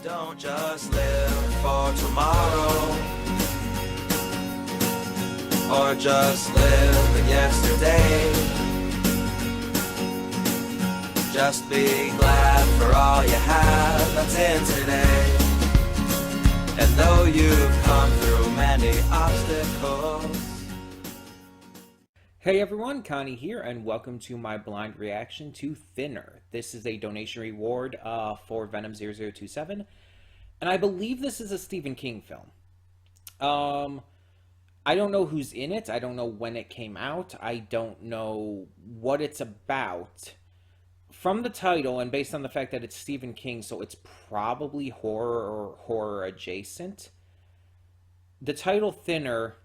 Don't just live for tomorrow, or just live in yesterday. Just be glad for all you have that's in today. And though you've come through many obstacles. Hey everyone, Connie here, and welcome to my blind reaction to Thinner. This is a donation reward for Venom 0027, and I believe this is a Stephen King film. I don't know who's in it, I don't know when it came out, I don't know what it's about. From the title, and based on the fact that it's Stephen King, so it's probably horror or horror adjacent, the title Thinner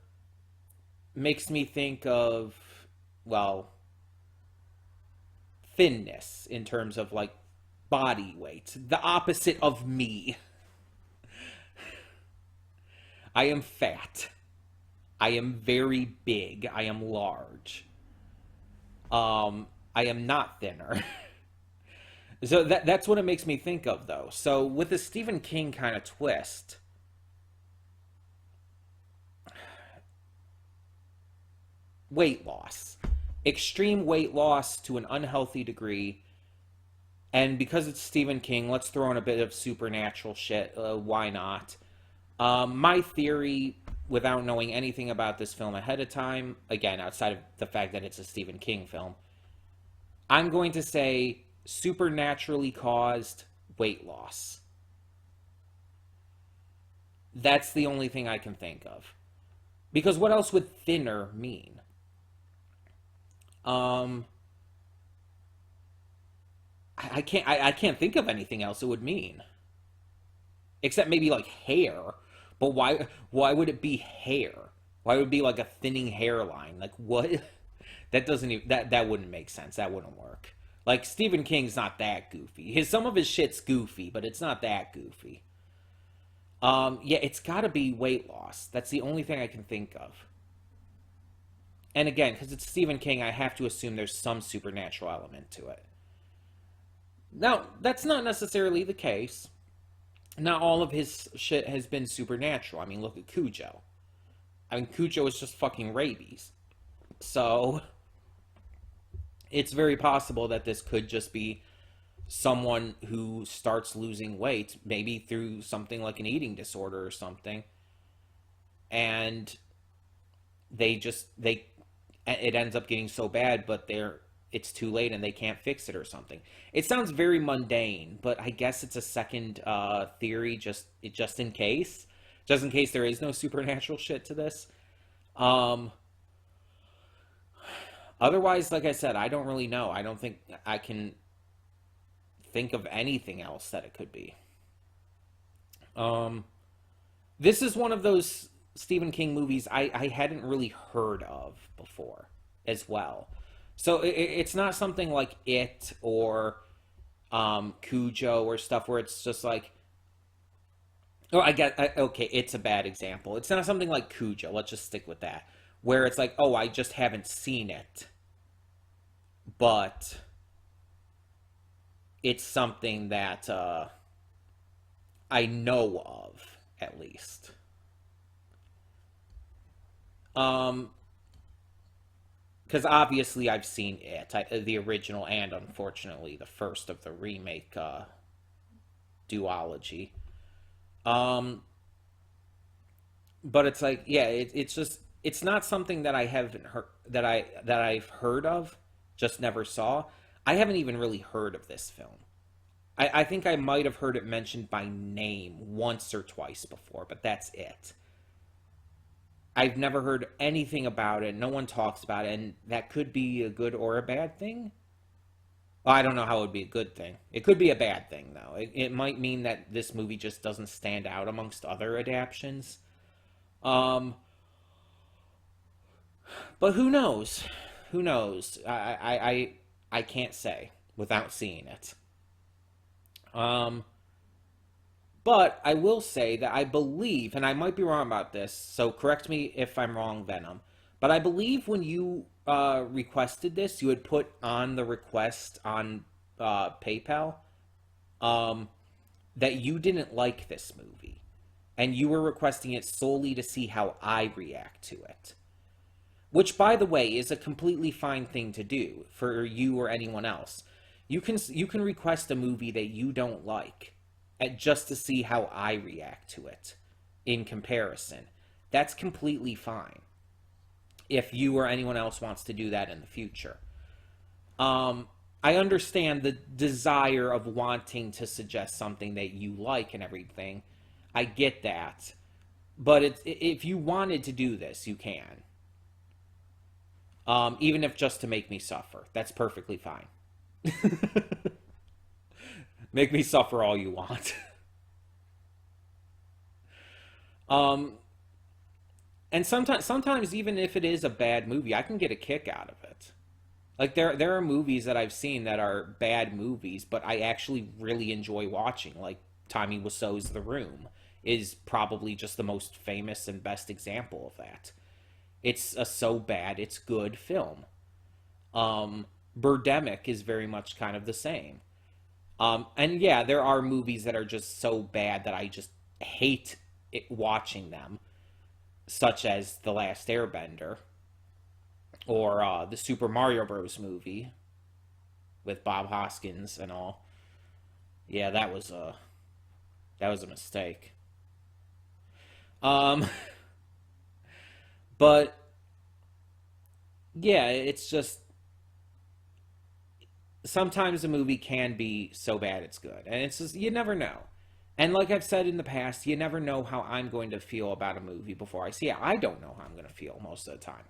makes me think of, well, thinness in terms of like body weight, the opposite of me. I am fat. I am very big. I am large. I am not thinner. So that's what it makes me think of, though. So with a Stephen King kind of twist, weight loss. Extreme weight loss to an unhealthy degree. And because it's Stephen King, let's throw in a bit of supernatural shit. Why not? My theory, without knowing anything about this film ahead of time, again, outside of the fact that it's a Stephen King film, I'm going to say supernaturally caused weight loss. That's the only thing I can think of. Because what else would thinner mean? I can't think of anything else it would mean. Except maybe like hair. But why would it be hair? Why would it be like a thinning hairline? Like what? That doesn't even, that wouldn't make sense. That wouldn't work. Like Stephen King's not that goofy. Some of his shit's goofy, but it's not that goofy. Yeah, it's got to be weight loss. That's the only thing I can think of. And again, because it's Stephen King, I have to assume there's some supernatural element to it. Now, that's not necessarily the case. Not all of his shit has been supernatural. I mean, look at Cujo. I mean, Cujo is just fucking rabies. So, it's very possible that this could just be someone who starts losing weight, maybe through something like an eating disorder or something. And it ends up getting so bad, but it's too late and they can't fix it or something. It sounds very mundane, but I guess it's a second theory just in case. Just in case there is no supernatural shit to this. Otherwise, like I said, I don't really know. I don't think I can think of anything else that it could be. This is one of those Stephen King movies I hadn't really heard of before as well. So it's not something like It or Cujo or stuff where it's just like, okay, it's a bad example. It's not something like Cujo, let's just stick with that, where it's like, oh, I just haven't seen it, but it's something that I know of, at least. Because obviously I've seen It, the original, and unfortunately the first of the remake duology. But it's like, yeah, it's not something that I haven't heard, that I've heard of, just never saw. I haven't even really heard of this film. I think I might have heard it mentioned by name once or twice before, but that's it. I've never heard anything about it. No one talks about it, and that could be a good or a bad thing. Well, I don't know how it would be a good thing. It could be a bad thing, though. It might mean that this movie just doesn't stand out amongst other adaptions. But who knows? Who knows? I can't say without seeing it. But I will say that I believe, and I might be wrong about this, so correct me if I'm wrong, Venom, but I believe when you requested this, you had put on the request on PayPal that you didn't like this movie, and you were requesting it solely to see how I react to it. Which, by the way, is a completely fine thing to do for you or anyone else. You can request a movie that you don't like just to see how I react to it in comparison. That's completely fine if you or anyone else wants to do that in the future. I understand the desire of wanting to suggest something that you like and everything. I get that. But if you wanted to do this, you can. Even if just to make me suffer. That's perfectly fine. Make me suffer all you want. And sometimes even if it is a bad movie, I can get a kick out of it. Like there are movies that I've seen that are bad movies, but I actually really enjoy watching. Like Tommy Wiseau's The Room is probably just the most famous and best example of that. It's a so bad it's good film. Birdemic is very much kind of the same. And yeah, there are movies that are just so bad that I just hate watching them, such as The Last Airbender or the Super Mario Bros. Movie with Bob Hoskins and all. Yeah, that was a mistake. But yeah, it's just sometimes a movie can be so bad it's good, and it's just you never know. And like I've said in the past, you never know how I'm going to feel about a movie before I see it. I don't know how I'm going to feel most of the time.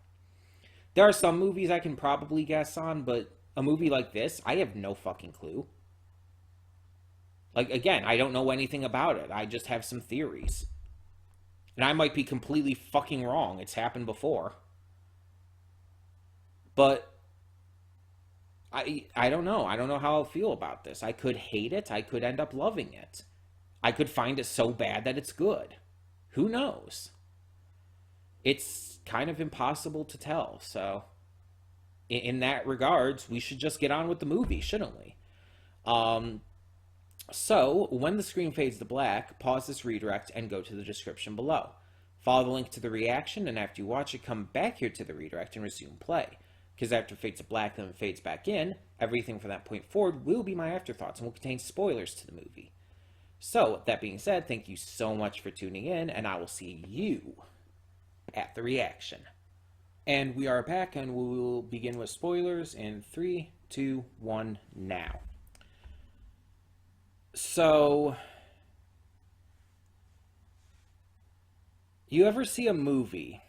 There are some movies I can probably guess on, but a movie like this, I have no fucking clue. Like, again, I don't know anything about it. I just have some theories. And I might be completely fucking wrong. It's happened before. But I don't know. I don't know how I'll feel about this. I could hate it. I could end up loving it. I could find it so bad that it's good. Who knows? It's kind of impossible to tell. So, in that regards, we should just get on with the movie, shouldn't we? So, when the screen fades to black, pause this redirect and go to the description below. Follow the link to the reaction, and after you watch it, come back here to the redirect and resume play. Because after it fades to black, then it fades back in, everything from that point forward will be my afterthoughts and will contain spoilers to the movie. So, that being said, thank you so much for tuning in, and I will see you at the reaction. And we are back, and we will begin with spoilers in 3, 2, 1, now. So, you ever see a movie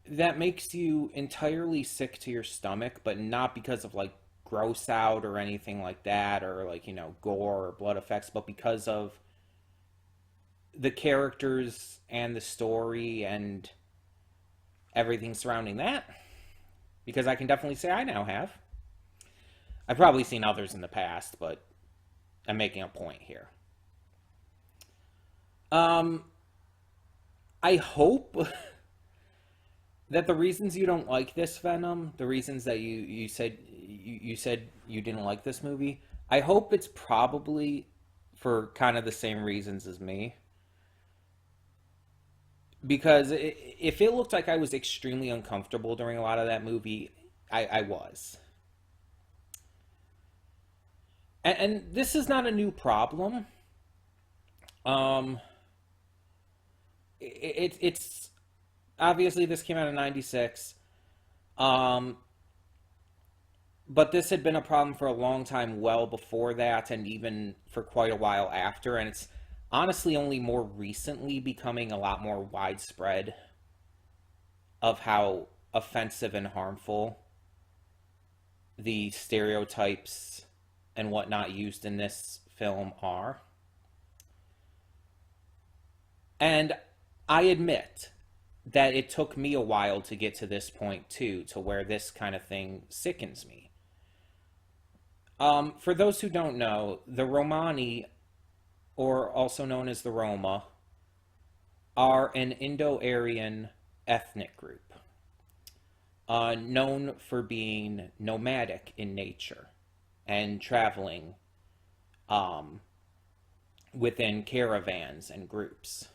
that makes you entirely sick to your stomach, but not because of, like, gross out or anything like that, or, like, you know, gore or blood effects, but because of the characters and the story and everything surrounding that? Because I can definitely say I now have. I've probably seen others in the past, but I'm making a point here. I hope that the reasons you don't like this Venom, the reasons that you said you didn't like this movie, I hope it's probably for kind of the same reasons as me. Because if it looked like I was extremely uncomfortable during a lot of that movie, I was. And this is not a new problem. It's obviously this came out in '96. But this had been a problem for a long time, well before that, and even for quite a while after. And it's honestly only more recently becoming a lot more widespread of how offensive and harmful the stereotypes and whatnot used in this film are. And I admit that it took me a while to get to this point too, to where this kind of thing sickens me. For those who don't know, the Romani, or also known as the Roma, are an Indo-Aryan ethnic group, known for being nomadic in nature and traveling within caravans and groups.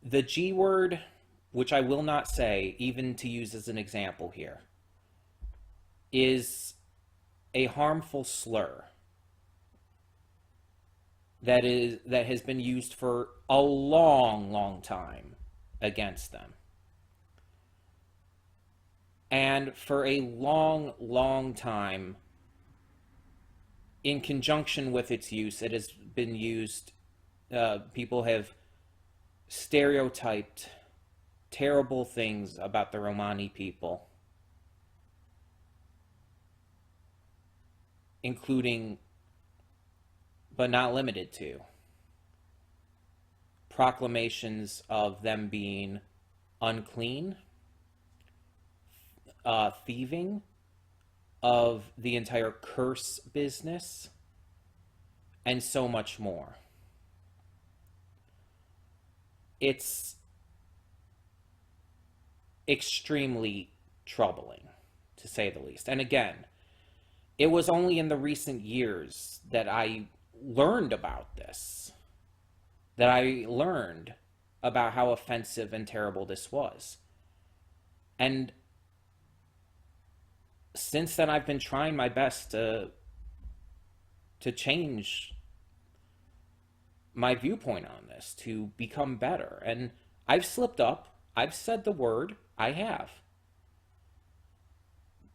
The G word, which I will not say, even to use as an example here, is a harmful slur that has been used for a long time against them. And for a long time, in conjunction with its use, it has been used, people have stereotyped terrible things about the Romani people, including, but not limited to, proclamations of them being unclean, thieving, of the entire curse business, and so much more. It's extremely troubling, to say the least. And again, it was only in the recent years that I learned about this, that I learned about how offensive and terrible this was. And since then, I've been trying my best to change my viewpoint on this, to become better. And I've slipped up. I've said the word. I have.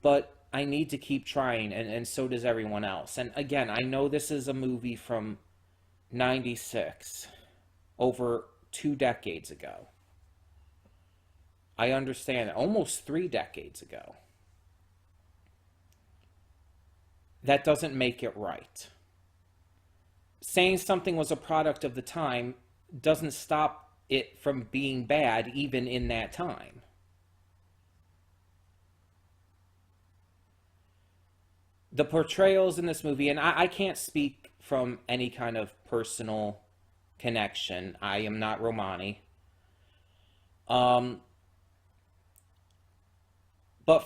But I need to keep trying, and so does everyone else. And again, I know this is a movie from 96, over 2 decades ago. I understand, almost 3 decades ago. That doesn't make it right. Saying something was a product of the time doesn't stop it from being bad even in that time. The portrayals in this movie, and I can't speak from any kind of personal connection. I am not Romani. But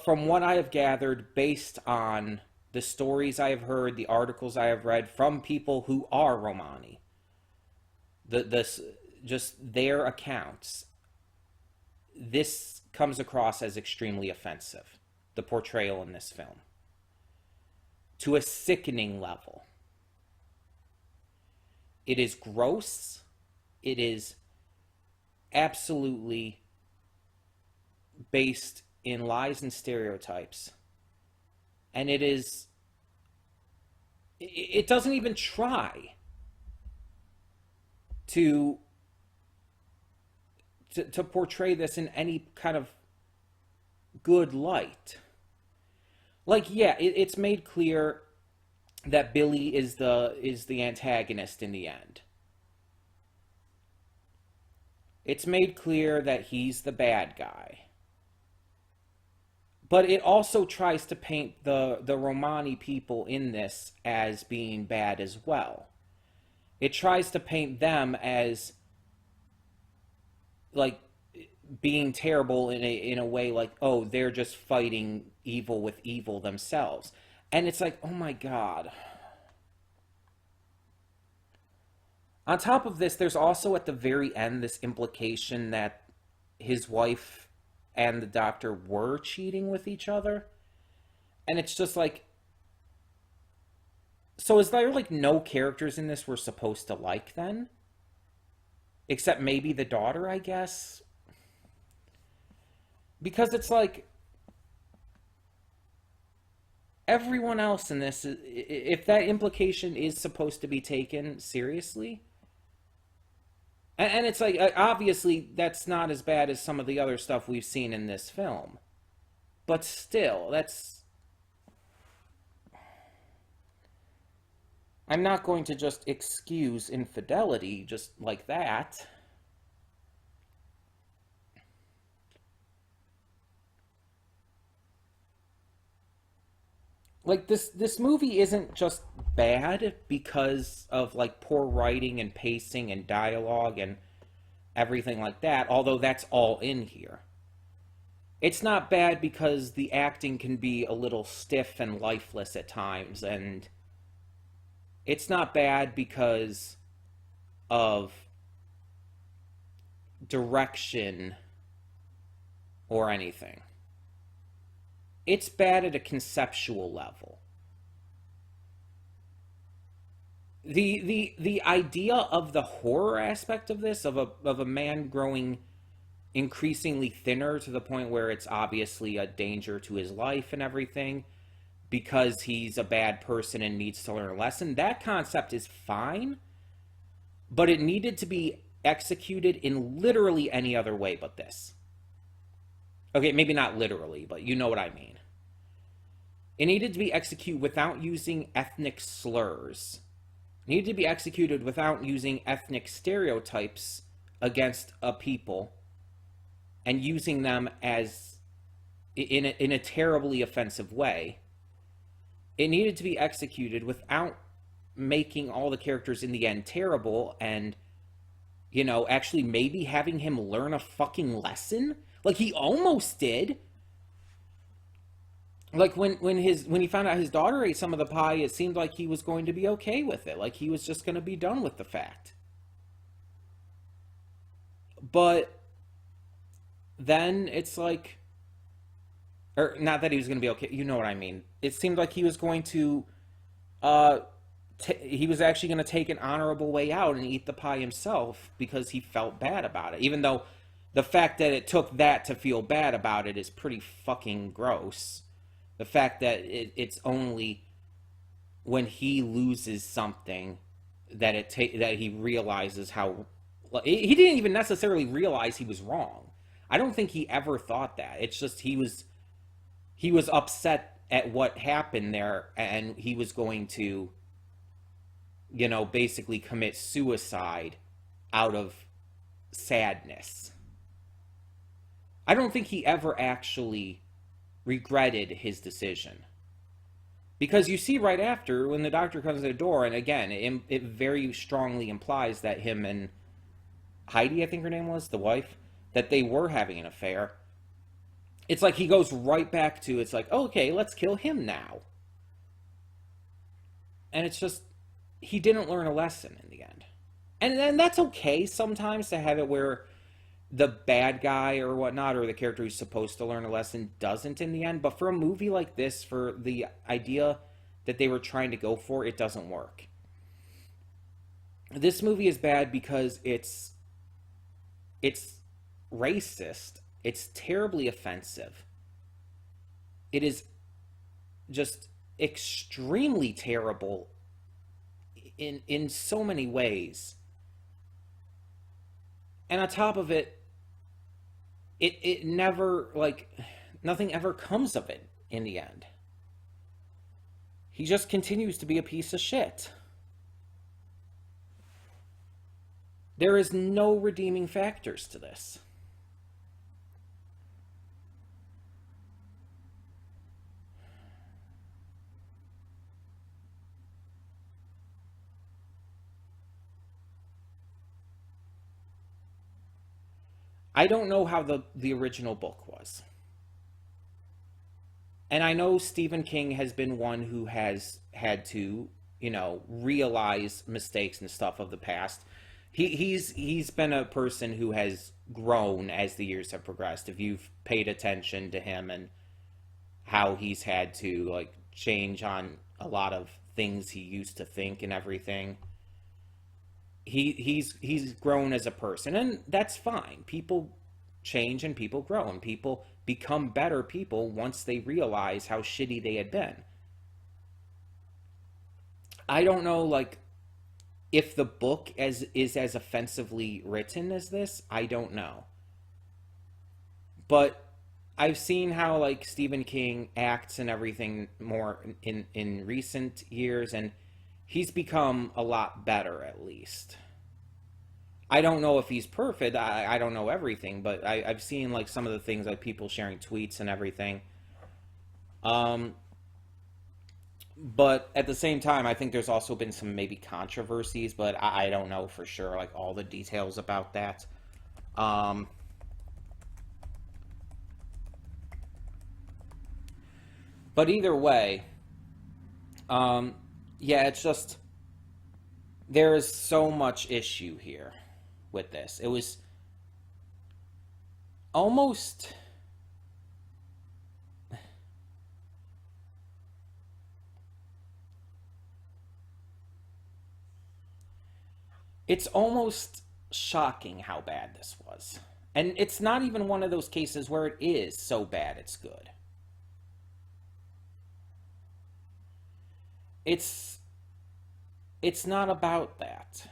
from what I have gathered, based on the stories I have heard, the articles I have read from people who are Romani, just their accounts, this comes across as extremely offensive, the portrayal in this film, to a sickening level. It is gross. It is absolutely based in lies and stereotypes. And it doesn't even try to portray this in any kind of good light. Like, yeah, it's made clear that Billy is the antagonist in the end. It's made clear that he's the bad guy. But it also tries to paint the Romani people in this as being bad as well. It tries to paint them as, like, being terrible in a way like, oh, they're just fighting evil with evil themselves. And it's like, oh my God. On top of this, there's also at the very end this implication that his wife and the doctor were cheating with each other. And it's just like, so is there like no characters in this we're supposed to like then? Except maybe the daughter, I guess. Because it's like, everyone else in this, if that implication is supposed to be taken seriously, and it's like, obviously that's not as bad as some of the other stuff we've seen in this film, but still, I'm not going to just excuse infidelity just like that. Like, this movie isn't just bad because of, like, poor writing and pacing and dialogue and everything like that, although that's all in here. It's not bad because the acting can be a little stiff and lifeless at times, and It's not bad because of direction or anything. It's bad at a conceptual level. The idea of the horror aspect of this, of a man growing increasingly thinner to the point where it's obviously a danger to his life and everything because he's a bad person and needs to learn a lesson, that concept is fine, but it needed to be executed in literally any other way but this. Okay, maybe not literally, but you know what I mean. It needed to be executed without using ethnic slurs. It needed to be executed without using ethnic stereotypes against a people and using them as in a terribly offensive way. It needed to be executed without making all the characters in the end terrible and, you know, actually maybe having him learn a fucking lesson. Like, he almost did. Like, when he found out his daughter ate some of the pie, it seemed like he was going to be okay with it. Like, he was just going to be done with the fact. But then it's like, or not that he was going to be okay, you know what I mean. It seemed like he was going to, he was actually going to take an honorable way out and eat the pie himself because he felt bad about it. Even though the fact that it took that to feel bad about it is pretty fucking gross. The fact that it's only when he loses something that that he realizes how... He didn't even necessarily realize he was wrong. I don't think he ever thought that. It's just he was upset at what happened there, and he was going to, you know, basically commit suicide out of sadness. I don't think he ever actually regretted his decision. Because you see right after, when the doctor comes to the door, and again, it very strongly implies that him and Heidi, I think her name was, the wife, that they were having an affair. It's like he goes right back to, it's like, okay, let's kill him now. And it's just, he didn't learn a lesson in the end. And that's okay sometimes to have it where the bad guy or whatnot, or the character who's supposed to learn a lesson, doesn't in the end. But for a movie like this, for the idea that they were trying to go for, it doesn't work. This movie is bad because it's racist. It's terribly offensive. It is just extremely terrible in so many ways. And on top of it, it never, like, nothing ever comes of it in the end. He just continues to be a piece of shit. There is no redeeming factors to this. I don't know how the original book was. And I know Stephen King has been one who has had to, you know, realize mistakes and stuff of the past. He's been a person who has grown as the years have progressed. If you've paid attention to him and how he's had to, like, change on a lot of things he used to think and everything. He's grown as a person, and that's fine. People change and people grow, and people become better people once they realize how shitty they had been. I don't know, like, if the book is as offensively written as this. I don't know. But I've seen how, like, Stephen King acts and everything more in recent years, and he's become a lot better, at least. I don't know if he's perfect. I don't know everything, but I've seen, like, some of the things, like, people sharing tweets and everything. But at the same time, I think there's also been some maybe controversies, but I don't know for sure, like, all the details about that. But either way, yeah, it's just, there is so much issue here with this. It was almost... It's almost shocking how bad this was. And it's not even one of those cases where it is so bad it's good. It's not about that.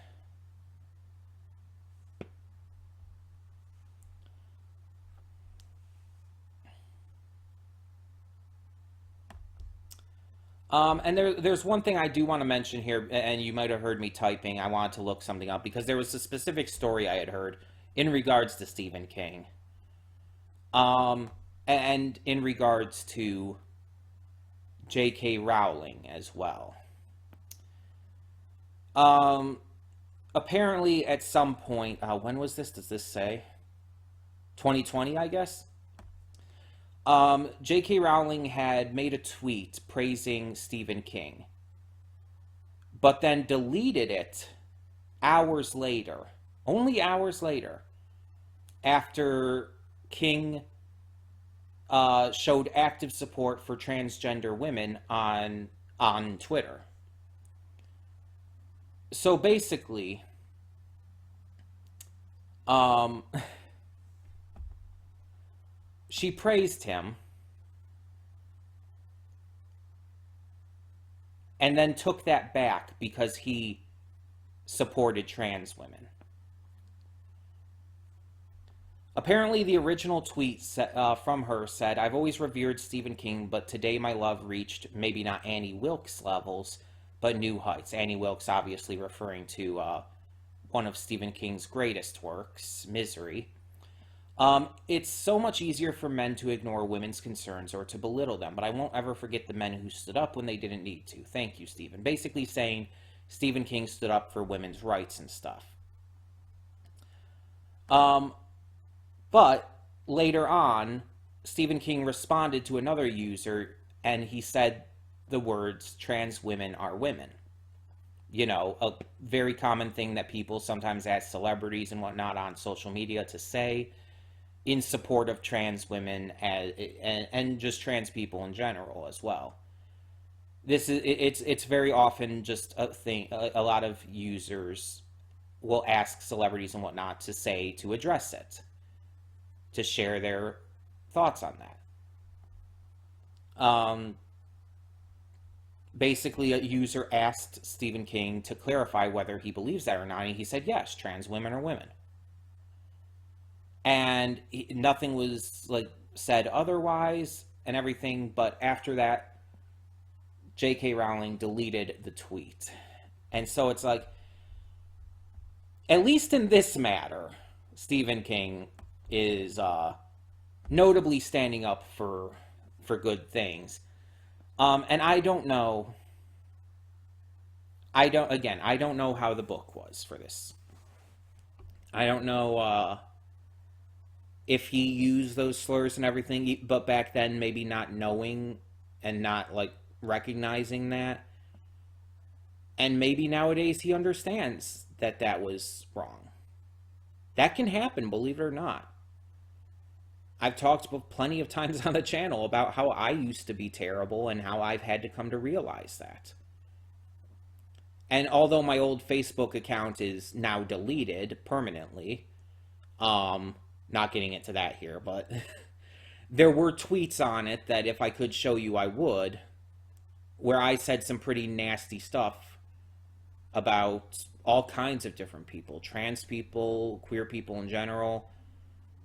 And there's one thing I do want to mention here, and you might have heard me typing. I wanted to look something up because there was a specific story I had heard in regards to Stephen King, and in regards to J.K. Rowling as well. Apparently, at some point, when was this? Does this say 2020? I guess. J.K. Rowling had made a tweet praising Stephen King, but then deleted it hours later, only hours later, after King showed active support for transgender women on Twitter. So basically, she praised him and then took that back because he supported trans women. Apparently, the original tweet from her said, "I've always revered Stephen King, but today my love reached maybe not Annie Wilkes levels, but new heights." Annie Wilkes obviously referring to one of Stephen King's greatest works, Misery. It's so much easier for men to ignore women's concerns or to belittle them, but I won't ever forget the men who stood up when they didn't need to. Thank you, Stephen. Basically saying Stephen King stood up for women's rights and stuff. But later on, Stephen King responded to another user, and he said the words, "trans women are women." You know, a very common thing that people sometimes ask celebrities and whatnot on social media to say in support of trans women and just trans people in general as well. It's very often just a thing. A lot of users will ask celebrities and whatnot to address it, to share their thoughts on that. Basically, a user asked Stephen King to clarify whether he believes that or not, and he said yes, trans women are women. And nothing was said otherwise and everything, but after that, J.K. Rowling deleted the tweet. And so it's like, at least in this matter, Stephen King is notably standing up for good things. And I don't know. I don't know how the book was for this. I don't know if he used those slurs and everything, but back then maybe not knowing and not recognizing that. And maybe nowadays he understands that that was wrong. That can happen, believe it or not. I've talked plenty of times on the channel about how I used to be terrible and how I've had to come to realize that. And although my old Facebook account is now deleted permanently, not getting into that here, but there were tweets on it that if I could show you, I would, where I said some pretty nasty stuff about all kinds of different people, trans people, queer people in general,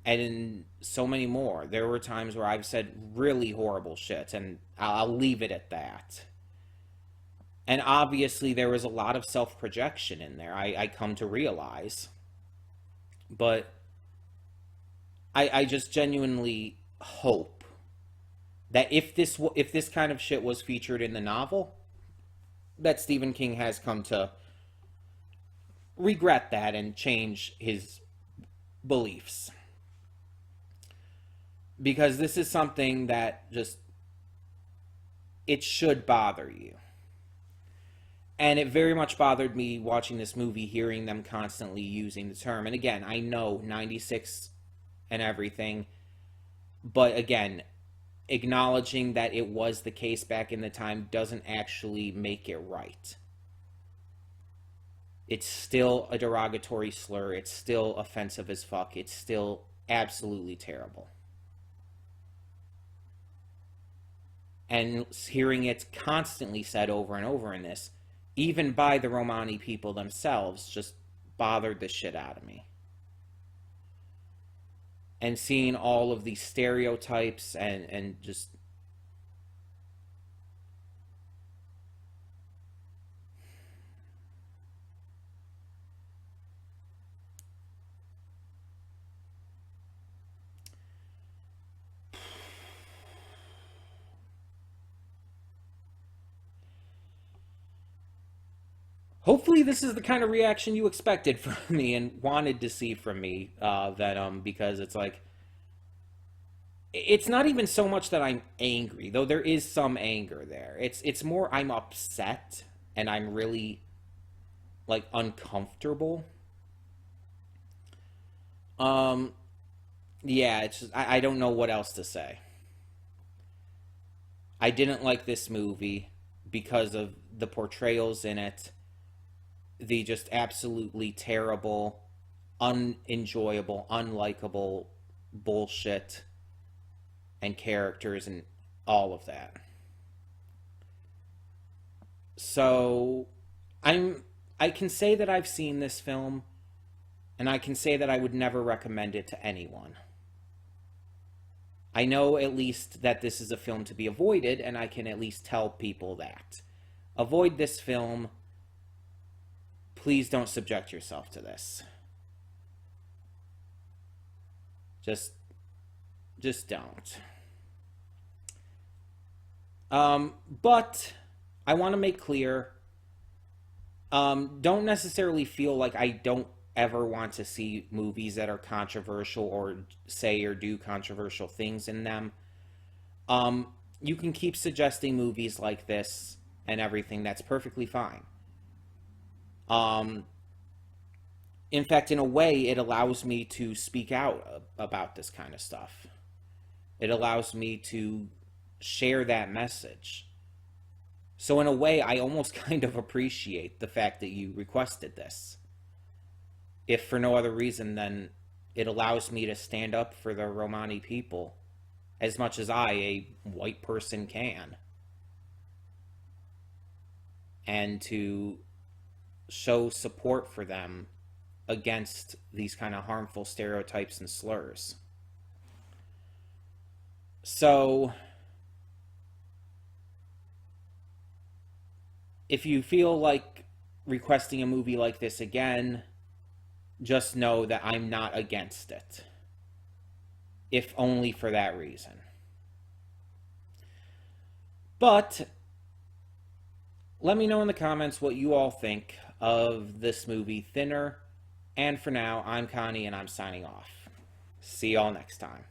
and so many more. There were times where I've said really horrible shit, and I'll leave it at that. And obviously there was a lot of self-projection in there, I come to realize. But I just genuinely hope that if this kind of shit was featured in the novel, that Stephen King has come to regret that and change his beliefs. Because this is something that just, it should bother you. And it very much bothered me watching this movie, hearing them constantly using the term. And again, I know 96 and everything, but again, acknowledging that it was the case back in the time doesn't actually make it right. It's still a derogatory slur. It's still offensive as fuck. It's still absolutely terrible. And hearing it constantly said over and over in this, even by the Romani people themselves, just bothered the shit out of me. And seeing all of these stereotypes and just... Hopefully this is the kind of reaction you expected from me and wanted to see from me, Venom, because it's like... It's not even so much that I'm angry, though there is some anger there. It's more I'm upset, and I'm really, like, uncomfortable. Yeah, it's just, I don't know what else to say. I didn't like this movie because of the portrayals in it, the just absolutely terrible, unenjoyable, unlikable bullshit and characters and all of that. So I can say that I've seen this film, and I can say that I would never recommend it to anyone. I know at least that this is a film to be avoided, and I can at least tell people that. Avoid this film. Please don't subject yourself to this. Just don't. But I want to make clear, don't necessarily feel like I don't ever want to see movies that are controversial or say or do controversial things in them. You can keep suggesting movies like this and everything. That's perfectly fine. In fact, in a way, it allows me to speak out about this kind of stuff. It allows me to share that message. So in a way, I almost kind of appreciate the fact that you requested this. If for no other reason than it allows me to stand up for the Romani people as much as I, a white person, can. And to show support for them against these kind of harmful stereotypes and slurs. So, if you feel like requesting a movie like this again, just know that I'm not against it. If only for that reason. But let me know in the comments what you all think of this movie, Thinner. And for now, I'm Connie, and I'm signing off. See y'all next time.